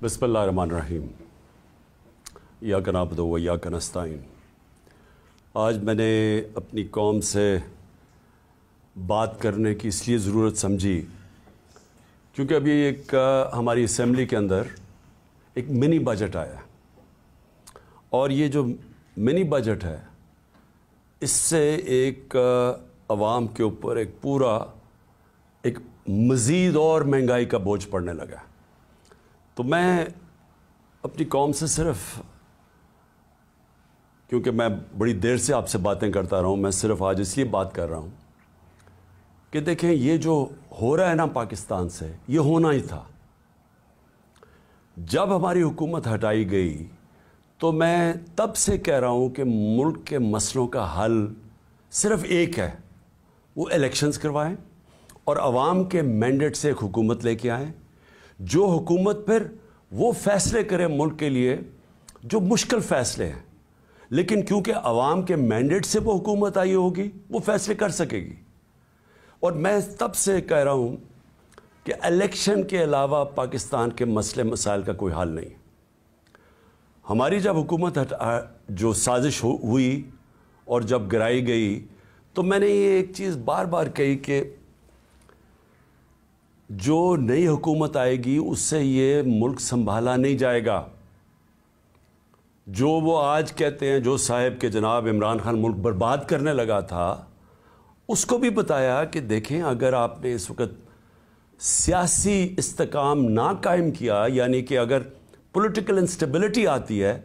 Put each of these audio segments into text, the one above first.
बिस्मिल्लाहिर्रहमानिर्रहीम। इय्याका नअबुदु व इय्याका नस्तईन। आज मैंने अपनी कौम से बात करने की इसलिए ज़रूरत समझी क्योंकि अभी एक हमारी असेंबली के अंदर एक मिनी बजट आया और ये जो मिनी बजट है इससे एक अवाम के ऊपर एक मज़ीद और महंगाई का बोझ पड़ने लगा। तो मैं अपनी कौम से सिर्फ, क्योंकि मैं बड़ी देर से आपसे बातें करता रहा हूँ, मैं सिर्फ आज इसलिए बात कर रहा हूँ कि देखें ये जो हो रहा है ना पाकिस्तान से, ये होना ही था। जब हमारी हुकूमत हटाई गई तो मैं तब से कह रहा हूँ कि मुल्क के मसलों का हल सिर्फ एक है, वो इलेक्शंस करवाएं और अवाम के मैंडेट से एक हुकूमत लेके आएं, जो हुकूमत फिर वो फैसले करे मुल्क के लिए जो मुश्किल फ़ैसले हैं, लेकिन क्योंकि अवाम के मैंडेट से वो हुकूमत आई होगी वो फैसले कर सकेगी। और मैं तब से कह रहा हूँ कि इलेक्शन के अलावा पाकिस्तान के मसले मसाइल का कोई हल नहीं। हमारी जब हुकूमत जो साजिश हुई और जब गिराई गई तो मैंने ये एक चीज़ बार बार कही कि जो नई हुकूमत आएगी उससे ये मुल्क संभाला नहीं जाएगा। जो वो आज कहते हैं जो साहब के जनाब इमरान खान मुल्क बर्बाद करने लगा था, उसको भी बताया कि देखें अगर आपने इस वक्त सियासी इस्तेकाम ना कायम किया, यानी कि अगर पॉलिटिकल इंस्टेबिलिटी आती है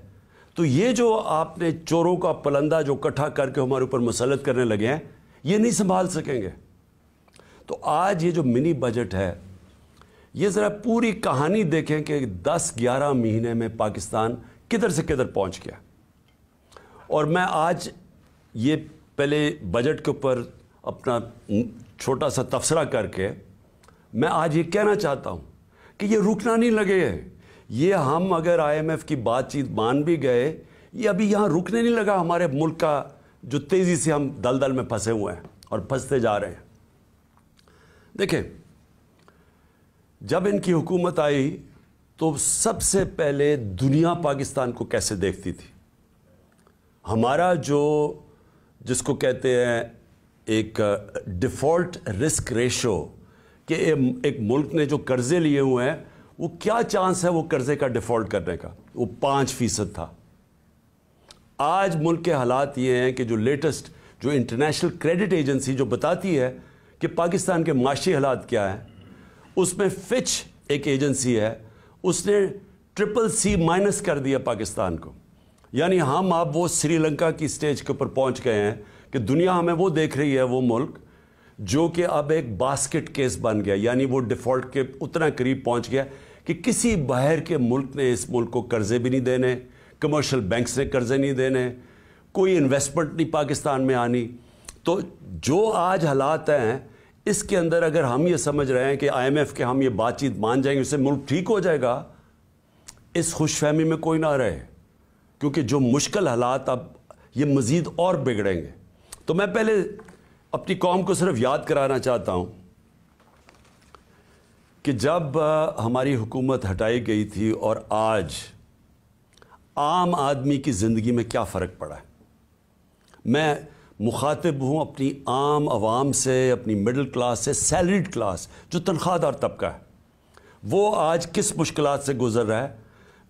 तो ये जो आपने चोरों का पलंदा जो इकट्ठा करके हमारे ऊपर मुसल्लत करने लगे हैं ये नहीं संभाल सकेंगे। तो आज ये जो मिनी बजट है ये ज़रा पूरी कहानी देखें कि 10-11 महीने में पाकिस्तान किधर से किधर पहुंच गया। और मैं आज ये पहले बजट के ऊपर अपना छोटा सा तबसरा करके मैं आज ये कहना चाहता हूँ कि ये रुकना नहीं लगे। ये हम अगर IMF की बातचीत मान भी गए, ये अभी यहाँ रुकने नहीं लगा हमारे मुल्क का जो तेज़ी से हम दलदल में फंसे हुए हैं और फंसते जा रहे हैं। देखें, जब इनकी हुकूमत आई तो सबसे पहले दुनिया पाकिस्तान को कैसे देखती थी। हमारा जिसको कहते हैं एक डिफ़ॉल्ट रिस्क रेशो कि एक मुल्क ने जो कर्ज़े लिए हुए हैं वो क्या चांस है वो कर्ज़े का डिफ़ॉल्ट करने का, वो 5% था। आज मुल्क के हालात ये हैं कि जो लेटेस्ट जो इंटरनेशनल क्रेडिट एजेंसी जो बताती है कि पाकिस्तान के माशी हालात क्या हैं, उसमें फिच एक एजेंसी है, उसने CCC- कर दिया पाकिस्तान को। यानी हम अब वो श्रीलंका की स्टेज के ऊपर पहुंच गए हैं कि दुनिया हमें वो देख रही है, वो मुल्क जो कि अब एक बास्केट केस बन गया, यानी वो डिफ़ॉल्ट के उतना करीब पहुंच गया कि किसी बाहर के मुल्क ने इस मुल्क को कर्ज़े भी नहीं देने, कमर्शियल बैंक्स ने कर्ज़े नहीं देने, कोई इन्वेस्टमेंट नहीं पाकिस्तान में आनी। तो जो आज हालात हैं इसके अंदर अगर हम ये समझ रहे हैं कि IMF के हम ये बातचीत मान जाएंगे उससे मुल्क ठीक हो जाएगा, इस खुशफहमी में कोई ना रहे, क्योंकि जो मुश्किल हालात अब ये मज़ीद और बिगड़ेंगे। तो मैं पहले अपनी कौम को सिर्फ याद कराना चाहता हूँ कि जब हमारी हुकूमत हटाई गई थी और आज आम आदमी की ज़िंदगी में क्या फ़र्क पड़ा है। मैं मुखातिब हूँ अपनी आम आवाम से, अपनी मिडिल क्लास से, सैलरीड क्लास जो तनख्वाहदार तबका है, वो आज किस मुश्किलात से गुज़र रहा है।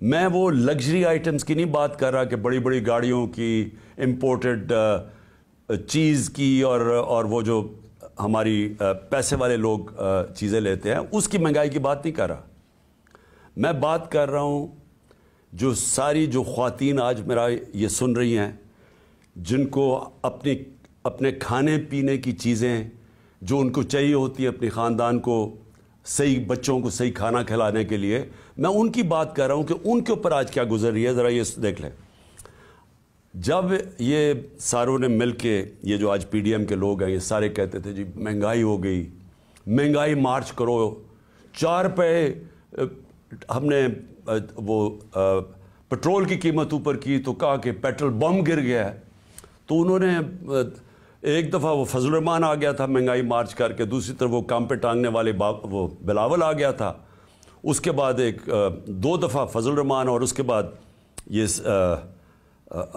मैं वो लग्जरी आइटम्स की नहीं बात कर रहा कि बड़ी बड़ी गाड़ियों की, इम्पोर्टेड चीज़ की और वो जो हमारी पैसे वाले लोग चीज़ें लेते हैं उसकी महंगाई की बात नहीं कर रहा। मैं बात कर रहा हूँ जो सारी जो ख़वातीन आज मेरा ये सुन रही हैं, जिनको अपने खाने पीने की चीज़ें जो उनको चाहिए होती है अपने ख़ानदान को, सही बच्चों को सही खाना खिलाने के लिए, मैं उनकी बात कर रहा हूँ कि उनके ऊपर आज क्या गुजर रही है। ज़रा ये देख लें। जब ये सारों ने मिल के, ये जो आज PDM के लोग हैं, ये सारे कहते थे जी महंगाई हो गई, महंगाई मार्च करो, 4 रुपये हमने वो पेट्रोल की कीमत ऊपर की तो कहा कि पेट्रोल बम गिर गया है। तो उन्होंने एक दफ़ा वो फजल रहमान आ गया था महंगाई मार्च करके, दूसरी तरफ वो काम पे टांगने वाले वो बिलावल आ गया था। اس کے بعد ایک 2 دفعہ فضل الرحمان، اور اس کے بعد یہ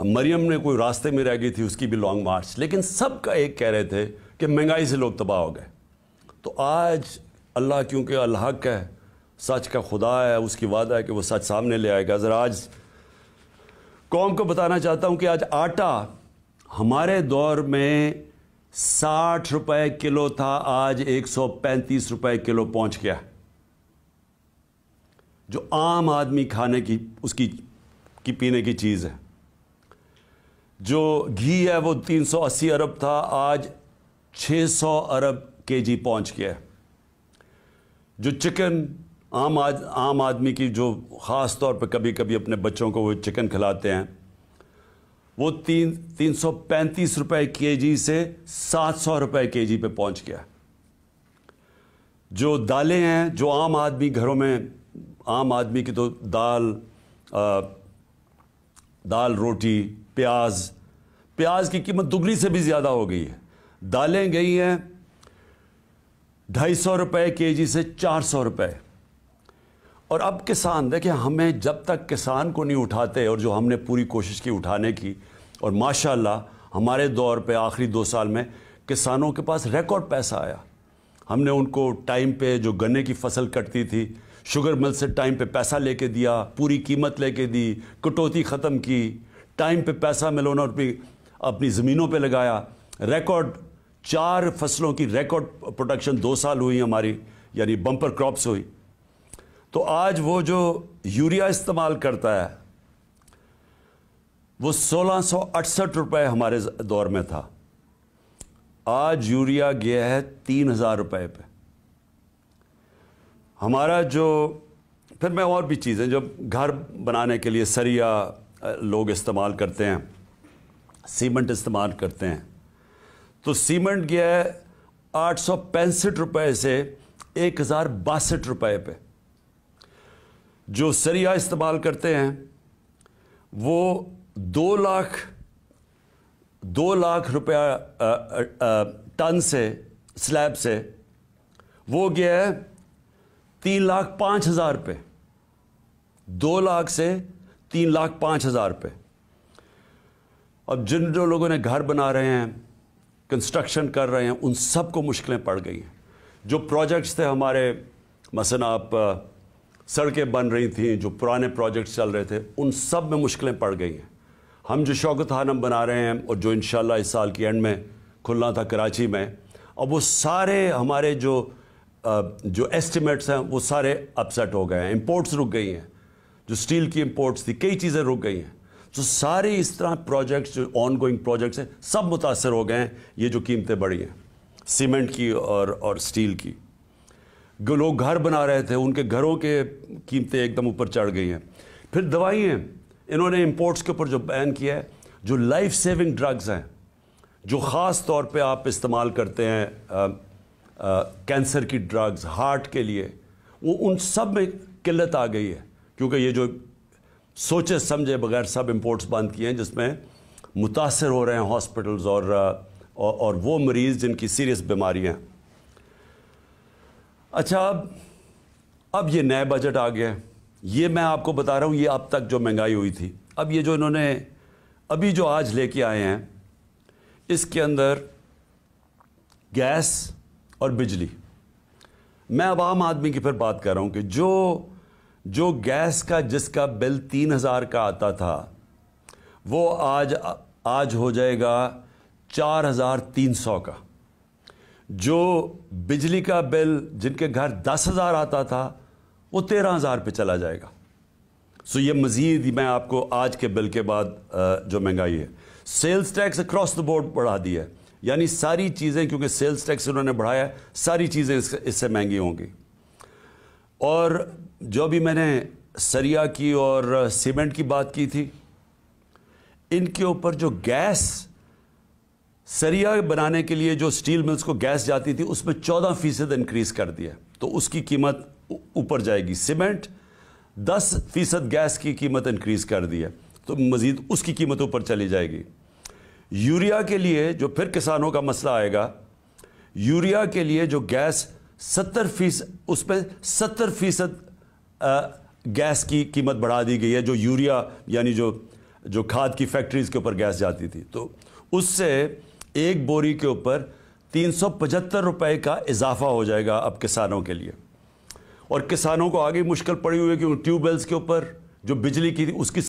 مریم نے کوئی راستے میں رہ گئی تھی، اس کی بھی لانگ مارچ. لیکن سب کا ایک کہہ رہے تھے کہ مہنگائی سے لوگ تباہ ہو گئے. تو آج اللہ کیونکہ الحق ہے، سچ کا خدا ہے، اس کی وعدہ ہے کہ وہ سچ سامنے لے آئے گا. ذرا آج قوم کو بتانا چاہتا ہوں کہ آج آٹا ہمارے دور میں 60 روپے کلو تھا، آج 135 روپے کلو پہنچ گیا. جو عام آدمی کھانے کی اس کی پینے کی چیز ہے. جو گھی ہے وہ 380 ارب تھا، آج 600 ارب کے جی پہنچ گیا. جو چکن عام آدمی کی، جو خاص طور پہ کبھی کبھی اپنے بچوں کو وہ چکن کھلاتے ہیں، وہ 335 روپے کے جی سے 700 روپے کے جی پہ پہنچ گیا. جو دالیں ہیں، جو عام آدمی گھروں میں، عام آدمی کی تو دال روٹی، پیاز کی قیمت دگنی سے بھی زیادہ ہو گئی ہے. دالیں گئی ہیں 250 روپے کے جی سے 400 روپے. اور اب کسان دیکھیں، ہمیں جب تک کسان کو نہیں اٹھاتے، اور جو ہم نے پوری کوشش کی اٹھانے کی، اور ماشاءاللہ ہمارے دور پہ آخری 2 سال میں کسانوں کے پاس ریکارڈ پیسہ آیا. ہم نے ان کو ٹائم پہ جو گنے کی فصل کٹتی تھی، شوگر مل سے ٹائم پہ پیسہ لے کے دیا، پوری قیمت لے کے دی، کٹوتی ختم کی، ٹائم پہ پیسہ ملونا اور اپنی زمینوں پہ لگایا. ریکارڈ 4 فصلوں کی ریکارڈ پروڈکشن 2 سال ہوئی ہماری، یعنی بمپر کراپس ہوئی. تو آج وہ جو یوریا استعمال کرتا ہے وہ 1668 روپے ہمارے دور میں تھا، آج یوریا گیا ہے 3000 روپے پہ. ہمارا جو پھر میں اور بھی چیزیں جو گھر بنانے کے لیے سریا لوگ استعمال کرتے ہیں، سیمنٹ استعمال کرتے ہیں، تو سیمنٹ گیا ہے 865 روپے سے 1062 روپے پہ. جو سریا استعمال کرتے ہیں وہ 2 لاکھ روپیہ ٹن سے، سلیب سے، وہ گیا ہے 3,05,000 پہ. 2 لاکھ سے 3,05,000 پہ. اب جن لوگوں نے گھر بنا رہے ہیں، کنسٹرکشن کر رہے ہیں، ان سب کو مشکلیں پڑ گئی ہیں. جو پروجیکٹس تھے ہمارے، مثلا آپ سڑکیں بن رہی تھیں، جو پرانے پروجیکٹس چل رہے تھے، ان سب میں مشکلیں پڑ گئی ہیں. ہم جو شوکت خانم بنا رہے ہیں، اور جو انشاءاللہ اس سال کی اینڈ میں کھلنا تھا کراچی میں، اب وہ سارے ہمارے جو ایسٹیمیٹس ہیں وہ سارے اپسیٹ ہو گئے ہیں. امپورٹس رک گئی ہیں، جو سٹیل کی امپورٹس تھی، کئی چیزیں رک گئی ہیں. تو سارے اس طرح پروجیکٹس جو آن گوئنگ پروجیکٹس ہیں سب متاثر ہو گئے ہیں. یہ جو قیمتیں بڑھی ہیں سیمنٹ کی اور سٹیل کی، لوگ گھر بنا رہے تھے، ان کے گھروں کے قیمتیں ایک دم اوپر چڑھ گئی ہیں. پھر دوائیں، انہوں نے امپورٹس کے اوپر جو بین کیا ہے، جو لائف سیونگ ڈرگز ہیں، جو خاص طور پہ آپ استعمال کرتے ہیں، کینسر کی ڈرگز، ہارٹ کے لیے، وہ ان سب میں قلت آ گئی ہے. کیونکہ یہ جو سوچے سمجھے بغیر سب امپورٹس بند کیے ہیں، جس میں متاثر ہو رہے ہیں ہاسپٹلز اور وہ مریض جن کی سیریس بیماریاں ہیں. اچھا، اب یہ نئے بجٹ آ گیا ہے. یہ میں آپ کو بتا رہا ہوں، یہ اب تک جو مہنگائی ہوئی تھی، اب یہ جو انہوں نے ابھی جو آج لے کے آئے ہیں، اس کے اندر گیس اور بجلی. میں اب عام آدمی کی پھر بات کر رہا ہوں کہ جو گیس کا جس کا بل 3,000 کا آتا تھا، وہ آج ہو جائے گا 4,300 کا. جو بجلی کا بل جن کے گھر 10,000 آتا تھا، وہ 13,000 پہ چلا جائے گا. سو یہ مزید میں آپ کو آج کے بل کے بعد جو مہنگائی ہے، sales tax across the board بڑھا دیا ہے. یعنی ساری چیزیں، کیونکہ سیلز ٹیکس انہوں نے بڑھایا ہے، ساری چیزیں اس سے مہنگی ہوں گی. اور جو بھی میں نے سریا کی اور سیمنٹ کی بات کی تھی، ان کے اوپر جو گیس، سریا بنانے کے لیے جو سٹیل ملز کو گیس جاتی تھی، اس میں 14% انکریز کر دیا، تو اس کی قیمت اوپر جائے گی. سیمنٹ 10% گیس کی قیمت انکریز کر دی ہے، تو مزید اس کی قیمت اوپر چلی جائے گی. یوریا کے لیے جو پھر کسانوں کا مسئلہ آئے گا، یوریا کے لیے جو گیس 70%، اس پہ 70% گیس کی قیمت بڑھا دی گئی ہے، جو یوریا یعنی جو کھاد کی فیکٹریز کے اوپر گیس جاتی تھی، تو اس سے ایک بوری کے اوپر 375 روپے کا اضافہ ہو جائے گا اب کسانوں کے لیے. اور کسانوں کو آگے مشکل پڑی ہوئی ہے کہ ٹیوب ویلز کے اوپر جو بجلی کی تھی اس کی